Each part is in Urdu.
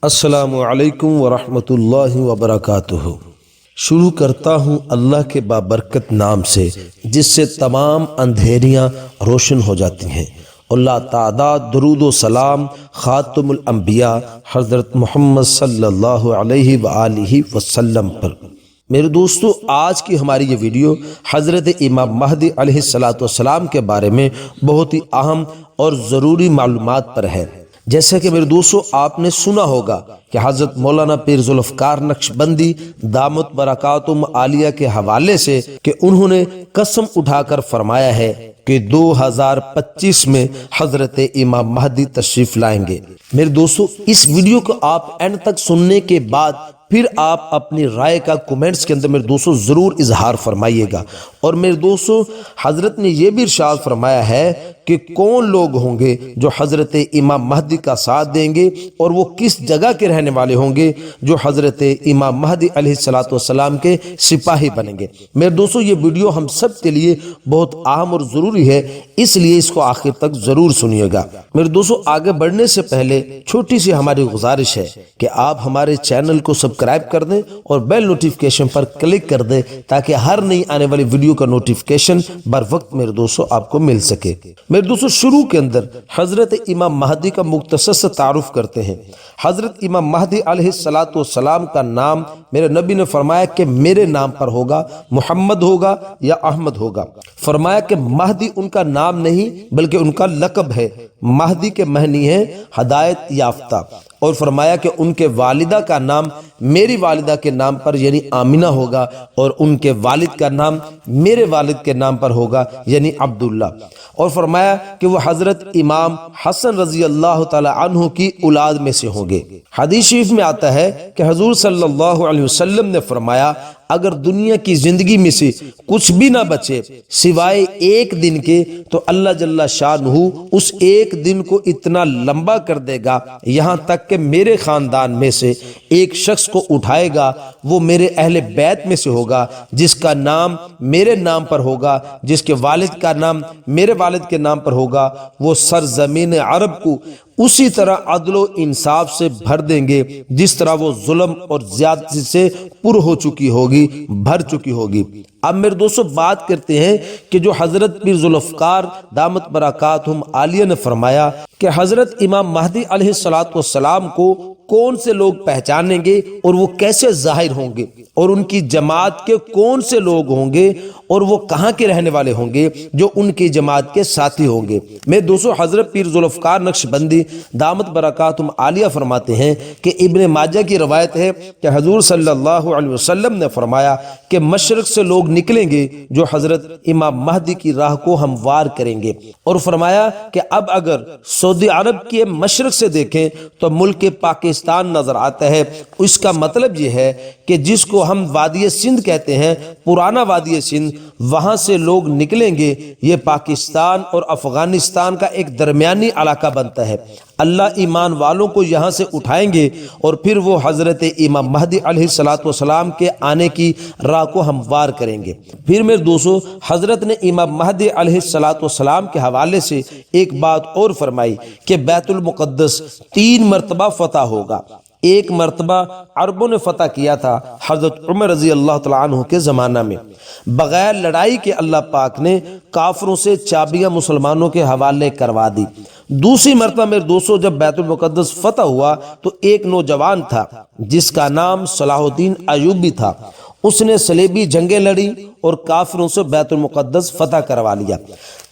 السلام علیکم ورحمۃ اللہ وبرکاتہ۔ شروع کرتا ہوں اللہ کے بابرکت نام سے جس سے تمام اندھیریاں روشن ہو جاتی ہیں۔ اللہ تعداد درود و سلام خاتم الانبیاء حضرت محمد صلی اللہ علیہ وآلہ وسلم پر۔ میرے دوستو، آج کی ہماری یہ ویڈیو حضرت امام مہدی علیہ السلام کے بارے میں بہت ہی اہم اور ضروری معلومات پر ہے۔ جیسا کہ میرے دوستو آپ نے سنا ہوگا کہ حضرت مولانا پیر ذوالفقار نقشبندی دامت برکاتہم عالیہ کے حوالے سے کہ انہوں نے قسم اٹھا کر فرمایا ہے کہ 2025 میں حضرت امام مہدی تشریف لائیں گے۔ میرے دوستو، اس ویڈیو کو آپ اینڈ تک سننے کے بعد پھر آپ اپنی رائے کا کومنٹس کے اندر میرے دوستو ضرور اظہار فرمائیے گا۔ اور میرے دوستو، حضرت نے یہ بھی ارشاد فرمایا ہے کہ کون لوگ ہوں گے جو حضرت امام مہدی کا ساتھ دیں گے اور وہ کس جگہ کے رہنے والے ہوں گے جو حضرت امام مہدی علیہ السلام کے سپاہی بنیں گے۔ میرے دوستو، یہ ویڈیو ہم سب کے لیے بہت اہم اور ضروری ہے، اس لیے اس کو آخر تک ضرور سنیے گا۔ میرے دوستو، آگے بڑھنے سے پہلے چھوٹی سی ہماری گزارش ہے کہ آپ ہمارے چینل کو سبسکرائب کر دیں اور بیل نوٹیفیکیشن پر کلک کر دیں تاکہ ہر نئی آنے والی ویڈیو کا نوٹیفیکیشن بر وقت میرے دوستو آپ کو مل سکے۔ میرے دوستو، شروع کے اندر حضرت امام مہدی کا مختصر سے تعارف کرتے ہیں۔ حضرت امام مہدی علیہ السلام کا نام میرے نبی نے فرمایا کہ میرے نام پر ہوگا، محمد ہوگا یا احمد ہوگا۔ فرمایا کہ مہدی ان کا نام نہیں بلکہ ان کا لقب ہے۔ مہدی کے معنی ہے ہدایت یافتہ۔ اور فرمایا کہ ان کے والدہ کا نام میری والدہ کے نام پر یعنی آمینہ ہوگا اور ان کے والد کا نام میرے والد کے نام پر ہوگا یعنی عبداللہ۔ اور فرمایا کہ وہ حضرت امام حسن رضی اللہ تعالی عنہ کی اولاد میں سے ہوں گے۔ حدیث شریف میں آتا ہے کہ حضور صلی اللہ علیہ وسلم نے فرمایا اگر دنیا کی زندگی میں سے کچھ بھی نہ بچے سوائے ایک دن کے تو اللہ جل شانہ اس ایک دن کو اتنا لمبا کر دے گا یہاں تک کہ میرے خاندان میں سے ایک شخص کو اٹھائے گا، وہ میرے اہل بیت میں سے ہوگا جس کا نام میرے نام پر ہوگا، جس کے والد کا نام میرے والد کے نام پر ہوگا، وہ سرزمین عرب کو اسی طرح عدل و انصاف سے بھر دیں گے جس طرح وہ ظلم اور زیادتی سے پر ہو چکی ہوگی، بھر چکی ہوگی۔ اب میرے دوستو بات کرتے ہیں کہ جو حضرت پیر ذوالفقار دامت برکاتہم عالیہ نے فرمایا کہ حضرت امام مہدی علیہ السلام کو کون سے لوگ پہچانیں گے اور وہ کیسے ظاہر ہوں گے اور ان کی جماعت کے کون سے لوگ ہوں گے اور وہ کہاں کے رہنے والے ہوں گے جو ان کی جماعت کے ساتھی ہوں گے۔ میں دوستو حضرت پیر ذوالفقار نقشبندی دامت برکاتہم عالیہ فرماتے ہیں کہ ابن ماجہ کی روایت ہے کہ حضور صلی اللہ علیہ وسلم نے فرمایا کہ مشرق سے لوگ نکلیں گے جو حضرت امام مہدی کی راہ کو ہموار کریں گے، اور فرمایا کہ اب اگر سعودی عرب کے مشرق سے دیکھیں تو ملک پاکستان نظر آتا ہے۔ اس کا مطلب یہ ہے کہ جس کو ہم وادی سندھ کہتے ہیں، پرانا وادی سندھ، وہاں سے لوگ نکلیں گے۔ یہ پاکستان اور افغانستان کا ایک درمیانی علاقہ بنتا ہے۔ اللہ ایمان والوں کو یہاں سے اٹھائیں گے اور پھر وہ حضرت امام مہدی علیہ السلام کے آنے کی راہ کو ہموار کریں گے۔ پھر میرے دوستو حضرت نے امام مہدی علیہ السلام کے حوالے سے ایک بات اور فرمائی کہ بیت المقدس 3 مرتبہ فتح ہوگا۔ ایک مرتبہ عربوں نے فتح کیا تھا حضرت عمر رضی اللہ تعالیٰ عنہ کے زمانہ میں، بغیر لڑائی کے اللہ پاک نے کافروں سے چابیاں مسلمانوں کے حوالے کروا دی۔ دوسری مرتبہ میرے دوستو جب بیت المقدس فتح ہوا تو ایک نوجوان تھا جس کا نام صلاح الدین ایوبی تھا۔ اس نے صلیبی جنگیں لڑی اور کافروں سے بیت المقدس فتح کروا لیا۔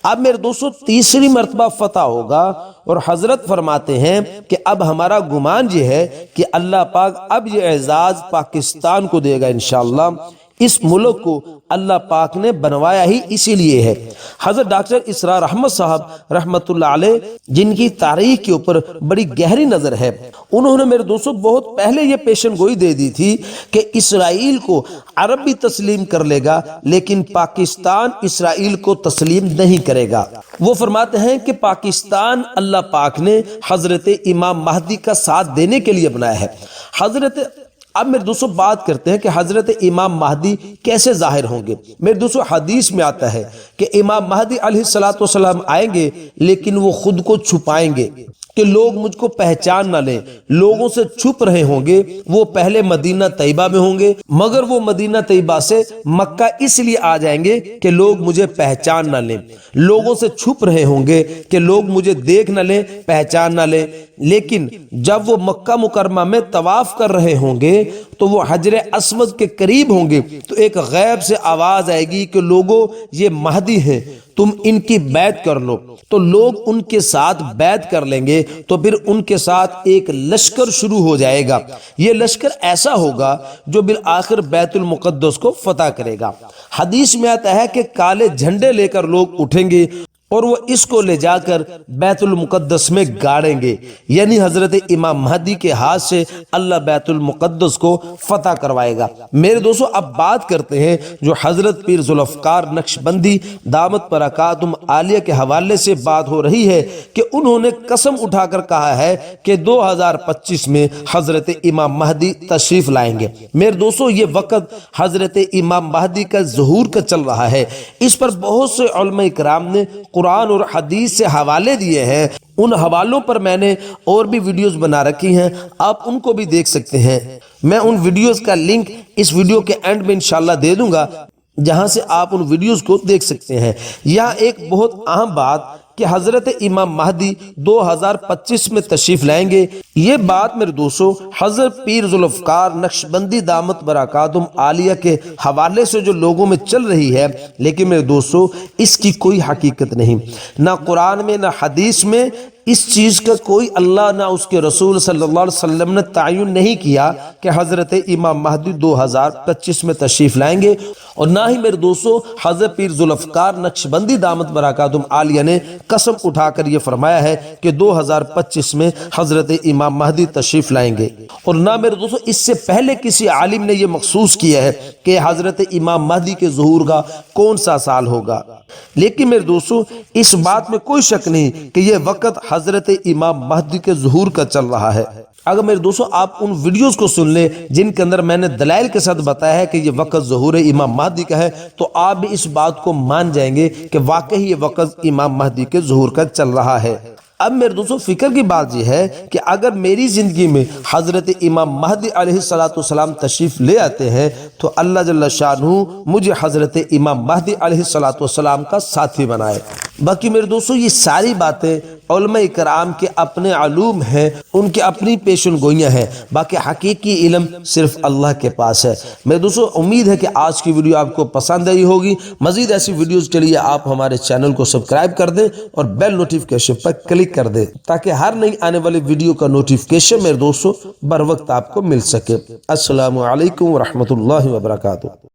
اب میرے دوستو تیسری مرتبہ فتح ہوگا اور حضرت فرماتے ہیں کہ اب ہمارا گمان یہ ہے کہ اللہ پاک اب یہ اعزاز پاکستان کو دے گا انشاءاللہ۔ اس ملک کو اللہ پاک نے بنوایا ہی اسی لیے ہے۔ حضرت ڈاکٹر اسرار احمد صاحب رحمت اللہ علیہ جن کی تاریخ کے اوپر بڑی گہری نظر ہے، انہوں نے میرے دوستو بہت پہلے یہ پیشن گوئی دے دی تھی کہ اسرائیل کو عرب بھی تسلیم کر لے گا لیکن پاکستان اسرائیل کو تسلیم نہیں کرے گا۔ وہ فرماتے ہیں کہ پاکستان اللہ پاک نے حضرت امام مہدی کا ساتھ دینے کے لیے بنایا ہے۔ اب میرے دوستو بات کرتے ہیں کہ حضرت امام مہدی کیسے ظاہر ہوں گے۔ میرے دوستو حدیث میں آتا ہے کہ امام مہدی علیہ السلام آئیں گے لیکن وہ خود کو چھپائیں گے کہ لوگ مجھ کو پہچان نہ لیں، لوگوں سے چھپ رہے ہوں گے، وہ پہلے مدینہ طیبہ میں ہوں گے مگر وہ مدینہ طیبہ سے مکہ اس لیے آ جائیں گے کہ لوگ مجھے پہچان نہ لیں، لوگوں سے چھپ رہے ہوں گے کہ لوگ مجھے دیکھ نہ لیں، پہچان نہ لیں، لیکن جب وہ مکہ مکرمہ میں طواف کر رہے ہوں گے تو وہ حجر اسود کے قریب ہوں گے تو ایک غیب سے آواز آئے گی کہ لوگوں یہ مہدی ہیں، تم ان کی بیعت کر لو، تو لوگ ان کے ساتھ بیعت کر لیں گے، تو پھر ان کے ساتھ ایک لشکر شروع ہو جائے گا، یہ لشکر ایسا ہوگا جو بالآخر بیت المقدس کو فتح کرے گا۔ حدیث میں آتا ہے کہ کالے جھنڈے لے کر لوگ اٹھیں گے اور وہ اس کو لے جا کر بیت المقدس میں گاڑیں گے، یعنی حضرت امام مہدی کے ہاتھ سے اللہ بیت المقدس کو فتح کروائے گا۔ میرے دوستو، اب بات کرتے ہیں جو حضرت پیر ذوالفقار نقشبندی دامت برکاتہم عالیہ کے حوالے سے بات ہو رہی ہے کہ انہوں نے قسم اٹھا کر کہا ہے کہ 2025 میں حضرت امام مہدی تشریف لائیں گے۔ میرے دوستو، یہ وقت حضرت امام مہدی کا ظہور کا چل رہا ہے، اس پر بہت سے علماء کرام نے قرآن اور حدیث سے حوالے دیے ہیں، ان حوالوں پر میں نے اور بھی ویڈیوز بنا رکھی ہیں، آپ ان کو بھی دیکھ سکتے ہیں۔ میں ان ویڈیوز کا لنک اس ویڈیو کے اینڈ میں انشاءاللہ دے دوں گا، جہاں سے آپ ان ویڈیوز کو دیکھ سکتے ہیں۔ یہاں ایک بہت اہم بات کہ حضرت امام مہدی 2025 میں تشریف لائیں گے، یہ بات میرے دوستو حضرت پیر ذوالفقار نقشبندی دامت برکاتہم عالیہ کے حوالے سے جو لوگوں میں چل رہی ہے، لیکن میرے دوستو اس کی کوئی حقیقت نہیں، نہ قرآن میں نہ حدیث میں اس چیز کا کوئی اللہ نہ اس کے رسول صلی اللہ علیہ وسلم نے تعین نہیں کیا کہ حضرت امام مہدی 2025 میں تشریف لائیں گے، اور نہ ہی میرے دوستو حضرت پیر ذوالفقار نقشبندی دامت برکاتہم عالیہ نے قسم اٹھا کر یہ فرمایا ہے کہ 2025 میں حضرت امام مہدی تشریف لائیں گے، اور نہ میرے دوستو اس سے پہلے کسی عالم نے یہ مخصوص کیا ہے کہ حضرت امام مہدی کے ظہور کا کون سا سال ہوگا۔ لیکن میرے دوستو اس بات میں کوئی شک نہیں کہ یہ وقت حضرت امام مہدی کے ظہور کا چل رہا ہے۔ اگر میرے دوستو آپ ان ویڈیوز کو سن لیں جن کے اندر میں نے دلائل کے ساتھ بتایا ہے کہ یہ وقت ظہور امام مہدی کا ہے، تو آپ بھی اس بات کو مان جائیں گے کہ واقعی یہ وقت امام مہدی کے ظہور کا چل رہا ہے۔ اب میرے دوستو فکر کی بات یہ ہے کہ اگر میری زندگی میں حضرت امام مہدی علیہ السلام تشریف لے آتے ہیں تو اللہ جل شانہ مجھے حضرت امام مہدی علیہ السلام کا ساتھی بنائے۔ باقی میرے دوستو یہ ساری باتیں علماء کرام کے اپنے علوم ہیں، ان کے اپنی پیشن گوئیاں ہیں، باقی حقیقی علم صرف اللہ کے پاس ہے۔ میرے دوستو امید ہے کہ آج کی ویڈیو آپ کو پسند آئی ہوگی۔ مزید ایسی ویڈیوز کے لیے آپ ہمارے چینل کو سبسکرائب کر دیں اور بیل نوٹیفکیشن پر کلک کر دیں تاکہ ہر نئی آنے والی ویڈیو کا نوٹیفکیشن میرے دوستو بر وقت آپ کو مل سکے۔ السلام علیکم ورحمۃ اللہ وبرکاتہ۔